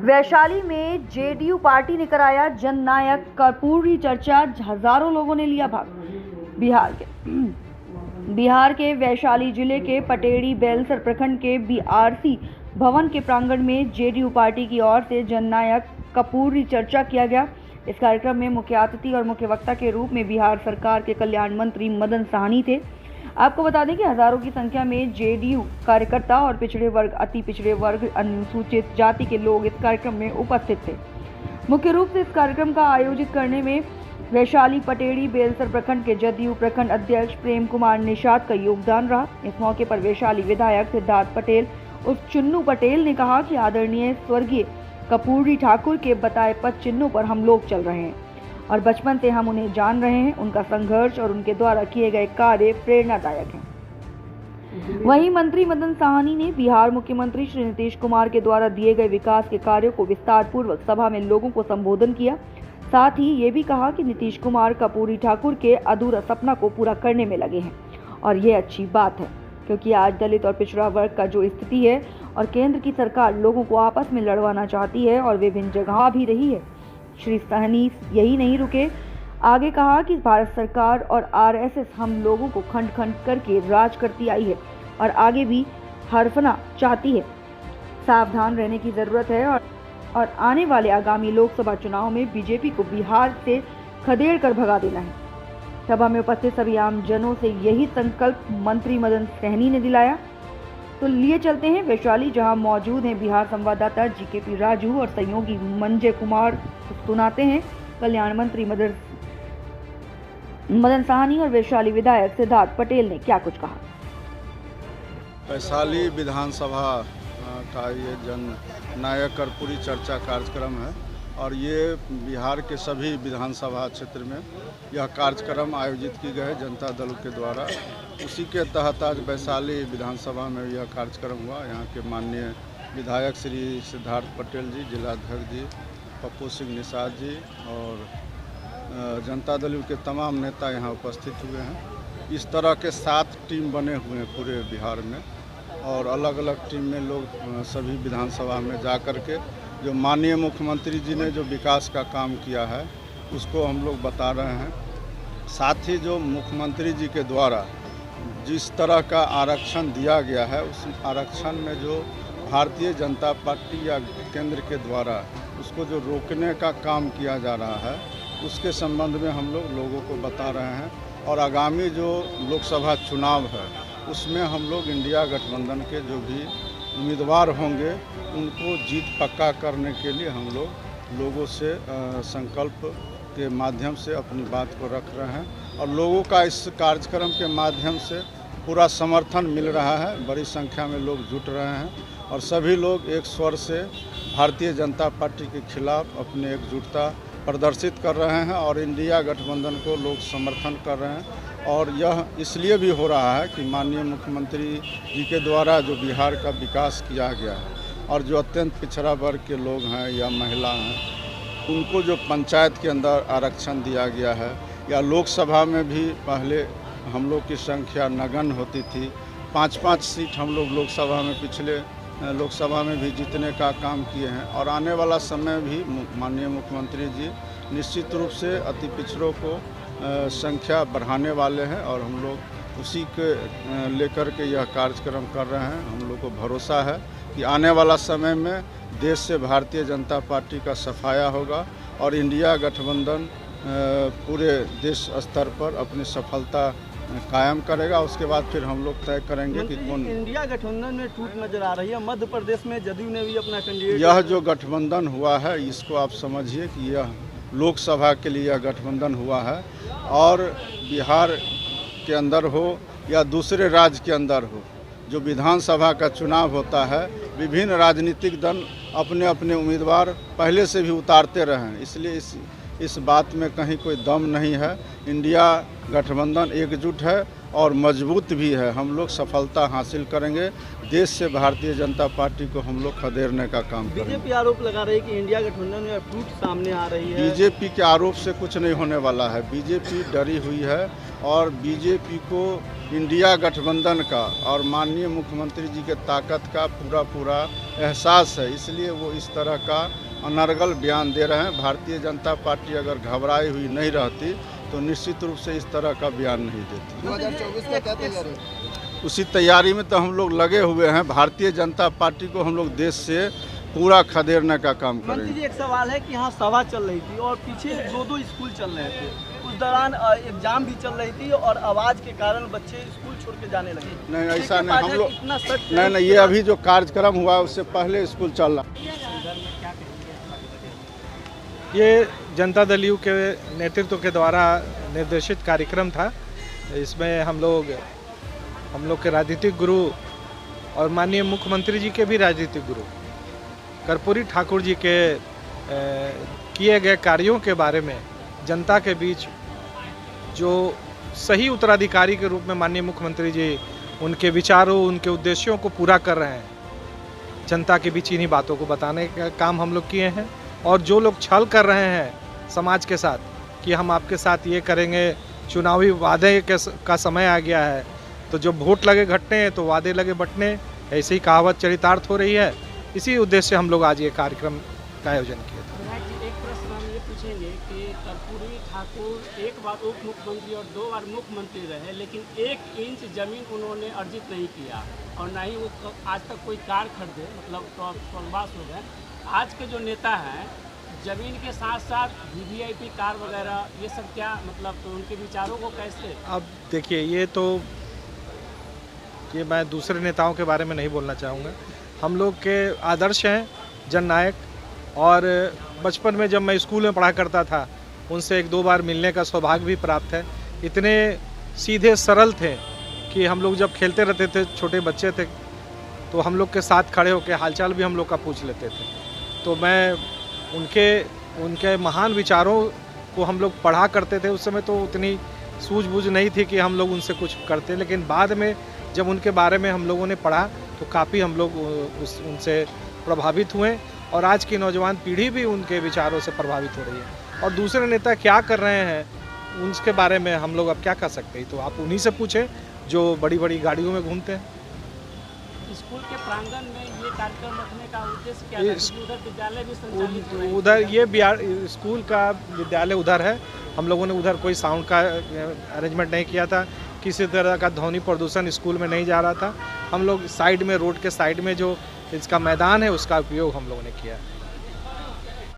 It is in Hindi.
वैशाली में जेडीयू पार्टी ने कराया जननायक कर्पूरी चर्चा, हजारों लोगों ने लिया भाग। बिहार के वैशाली जिले के पटेड़ी बेलसर प्रखंड के बीआरसी भवन के प्रांगण में जेडीयू पार्टी की ओर से जननायक कर्पूरी चर्चा किया गया। इस कार्यक्रम में मुख्य अतिथि और मुख्य वक्ता के रूप में बिहार सरकार के कल्याण मंत्री मदन साहनी थे। आपको बता दें कि हजारों की संख्या में जेडीयू कार्यकर्ता और पिछड़े वर्ग, अति पिछड़े वर्ग, अनुसूचित जाति के लोग इस कार्यक्रम में उपस्थित थे। मुख्य रूप से इस कार्यक्रम का आयोजित करने में वैशाली पटेड़ी बेलसर प्रखंड के जदयू प्रखंड अध्यक्ष प्रेम कुमार निषाद का योगदान रहा। इस मौके पर वैशाली विधायक सिद्धार्थ पटेल उर्फ चुन्नू पटेल ने कहा कि आदरणीय स्वर्गीय कर्पूरी ठाकुर के बताए पद चिन्हों पर हम लोग चल रहे हैं और बचपन से हम उन्हें जान रहे हैं। उनका संघर्ष और उनके द्वारा किए गए कार्य प्रेरणादायक हैं। वहीं मंत्री मदन साहनी ने बिहार मुख्यमंत्री श्री नीतीश कुमार के द्वारा दिए गए विकास के कार्यों को विस्तार पूर्वक सभा में लोगों को संबोधन किया। साथ ही ये भी कहा कि नीतीश कुमार कर्पूरी ठाकुर के अधूरा सपना को पूरा करने में लगे हैं और ये अच्छी बात है, क्योंकि आज दलित और पिछड़ा वर्ग का जो स्थिति है और केंद्र की सरकार लोगों को आपस में लड़वाना चाहती है और विभिन्न जगह भी रही है। श्री साहनी यही नहीं रुके, आगे कहा कि भारत सरकार और आरएसएस हम लोगों को खंड खंड करके राज करती आई है और आगे भी हड़पना चाहती है। सावधान रहने की जरूरत है और आने वाले आगामी लोकसभा चुनाव में बीजेपी को बिहार से खदेड़ कर भगा देना है। सभा में उपस्थित सभी आम जनों से यही संकल्प मंत्री मदन साहनी ने दिलाया। तो लिए चलते हैं वैशाली, जहां मौजूद हैं बिहार संवाददाता जीकेपी राजू और सहयोगी मंजय कुमार। सुनाते हैं कल्याण मंत्री मदन साहनी और वैशाली विधायक सिद्धार्थ पटेल ने क्या कुछ कहा। वैशाली विधानसभा का ये जननायक कर्पूरी चर्चा कार्यक्रम है और ये बिहार के सभी विधानसभा क्षेत्र में यह कार्यक्रम आयोजित की गए जनता दल के द्वारा। उसी के तहत आज वैशाली विधानसभा में यह कार्यक्रम हुआ। यहाँ के माननीय विधायक श्री सिद्धार्थ पटेल जी, जिलाध्यक्ष जी पप्पू सिंह निषाद जी और जनता दल के तमाम नेता यहाँ उपस्थित हुए हैं। इस तरह के 7 टीम बने हुए हैं पूरे बिहार में और अलग अलग टीम में लोग सभी विधानसभा में जा कर के जो माननीय मुख्यमंत्री जी ने जो विकास का काम किया है उसको हम लोग बता रहे हैं। साथ ही जो मुख्यमंत्री जी के द्वारा जिस तरह का आरक्षण दिया गया है उस आरक्षण में जो भारतीय जनता पार्टी या केंद्र के द्वारा उसको जो रोकने का काम किया जा रहा है उसके संबंध में हम लोग लोगों को बता रहे हैं। और आगामी जो लोकसभा चुनाव है उसमें हम लोग इंडिया गठबंधन के जो भी उम्मीदवार होंगे उनको जीत पक्का करने के लिए हम लोग लोगों से संकल्प के माध्यम से अपनी बात को रख रहे हैं और लोगों का इस कार्यक्रम के माध्यम से पूरा समर्थन मिल रहा है। बड़ी संख्या में लोग जुट रहे हैं और सभी लोग एक स्वर से भारतीय जनता पार्टी के खिलाफ अपनी एकजुटता प्रदर्शित कर रहे हैं और इंडिया गठबंधन को लोग समर्थन कर रहे हैं। और यह इसलिए भी हो रहा है कि माननीय मुख्यमंत्री जी के द्वारा जो बिहार का विकास किया गया है और जो अत्यंत पिछड़ा वर्ग के लोग हैं या महिला हैं उनको जो पंचायत के अंदर आरक्षण दिया गया है या लोकसभा में भी पहले हम लोग की संख्या नगण्य होती थी। 5-5 सीट हम लोग लोकसभा में पिछले लोकसभा में भी जीतने का काम किए हैं और आने वाला समय भी माननीय मुख्यमंत्री जी निश्चित रूप से अति पिछड़ों को संख्या बढ़ाने वाले हैं और हम लोग उसी के लेकर के यह कार्यक्रम कर रहे हैं। हम लोग को भरोसा है कि आने वाला समय में देश से भारतीय जनता पार्टी का सफाया होगा और इंडिया गठबंधन पूरे देश स्तर पर अपनी सफलता कायम करेगा। उसके बाद फिर हम लोग तय करेंगे कि कौन। इंडिया गठबंधन में टूट नजर आ रही है। मध्य प्रदेश में जदयू ने भी अपना कैंडिडेट। यह जो गठबंधन हुआ है इसको आप समझिए कि यह लोकसभा के लिए यह गठबंधन हुआ है और बिहार के अंदर हो या दूसरे राज्य के अंदर हो, जो विधानसभा का चुनाव होता है विभिन्न राजनीतिक दल अपने अपने उम्मीदवार पहले से भी उतारते रहे हैं। इसलिए इस बात में कहीं कोई दम नहीं है। इंडिया गठबंधन एकजुट है और मजबूत भी है। हम लोग सफलता हासिल करेंगे। देश से भारतीय जनता पार्टी को हम लोग खदेड़ने का काम करेंगे। बीजेपी आरोप लगा रही है कि इंडिया गठबंधन में टूट सामने आ रही है। बीजेपी के आरोप से कुछ नहीं होने वाला है। बीजेपी डरी हुई है और बीजेपी को इंडिया गठबंधन का और माननीय मुख्यमंत्री जी के ताकत का पूरा एहसास है, इसलिए वो इस तरह का अनर्गल बयान दे रहे हैं। भारतीय जनता पार्टी अगर घबराई हुई नहीं रहती तो निश्चित रूप से इस तरह का बयान नहीं देती। 2024 का क्या तैयारी है? उसी तैयारी में तो हम लोग लगे हुए हैं। भारतीय जनता पार्टी को हम लोग देश से पूरा खदेड़ने का काम मंत्री करेंगे। जी, एक सवाल है कि यहाँ सभा चल रही थी और पीछे दो स्कूल चल रहे थे, उस दौरान एग्जाम भी चल रही थी और आवाज़ के कारण बच्चे स्कूल छोड़ के जाने लगे। नहीं, ऐसा नहीं। हम लोग इतना सच नहीं, ये अभी जो कार्यक्रम हुआ उससे पहले स्कूल चल रहा। ये जनता दल यू के नेतृत्व के द्वारा निर्देशित कार्यक्रम था। इसमें हम लोग के राजनीतिक गुरु और माननीय मुख्यमंत्री जी के भी राजनीतिक गुरु कर्पूरी ठाकुर जी के किए गए कार्यों के बारे में जनता के बीच जो सही उत्तराधिकारी के रूप में माननीय मुख्यमंत्री जी उनके विचारों, उनके उद्देश्यों को पूरा कर रहे हैं, जनता के बीच इन्हीं बातों को बताने का काम हम लोग किए हैं। और जो लोग छल कर रहे हैं समाज के साथ कि हम आपके साथ ये करेंगे, चुनावी वादे का समय आ गया है, तो जो वोट लगे घटने तो वादे लगे बटने, ऐसी ही कहावत चरितार्थ हो रही है। इसी उद्देश्य से हम लोग आज ये कार्यक्रम का आयोजन किए थे। एक प्रश्न हम ये पूछेंगे कि कर्पूरी ठाकुर एक बार उप मुख्यमंत्री और 2 बार मुख्यमंत्री रहे, लेकिन 1 इंच जमीन उन्होंने अर्जित नहीं किया और ना ही वो आज तक कोई कार खरीदे, मतलब स्वर्गवास हो गए। आज के जो नेता हैं जमीन के साथ साथ वीवीआईपी कार वगैरह ये सब क्या मतलब, तो उनके विचारों को कैसे? अब देखिए, ये मैं दूसरे नेताओं के बारे में नहीं बोलना चाहूँगा। हम लोग के आदर्श हैं जननायक, और बचपन में जब मैं स्कूल में पढ़ा करता था उनसे 1-2 बार मिलने का सौभाग्य भी प्राप्त है। इतने सीधे सरल थे कि हम लोग जब खेलते रहते थे, छोटे बच्चे थे, तो हम लोग के साथ खड़े होकर हालचाल भी हम लोग का पूछ लेते थे। तो मैं उनके महान विचारों को हम लोग पढ़ा करते थे। उस समय तो उतनी सूझबूझ नहीं थी कि हम लोग उनसे कुछ करते, लेकिन बाद में जब उनके बारे में हम लोगों ने पढ़ा तो काफ़ी हम लोग उनसे प्रभावित हुए, और आज की नौजवान पीढ़ी भी उनके विचारों से प्रभावित हो रही है। और दूसरे नेता क्या कर रहे हैं उसके बारे में हम लोग अब क्या कर सकते हैं, तो आप उन्हीं से पूछें जो बड़ी बड़ी गाड़ियों में घूमते हैं। स्कूल के प्रांगण में ये कार्यक्रम रखने का उद्देश्य क्या है? उधर विद्यालय भी संचालित हो रहे हैं। उधर ये बिहार स्कूल का विद्यालय उधर है। हम लोगों ने उधर कोई साउंड का अरेंजमेंट नहीं किया था, किसी तरह का ध्वनि प्रदूषण स्कूल में नहीं जा रहा था। हम लोग साइड में, रोड के साइड में जो इसका मैदान है उसका उपयोग हम लोगों ने किया।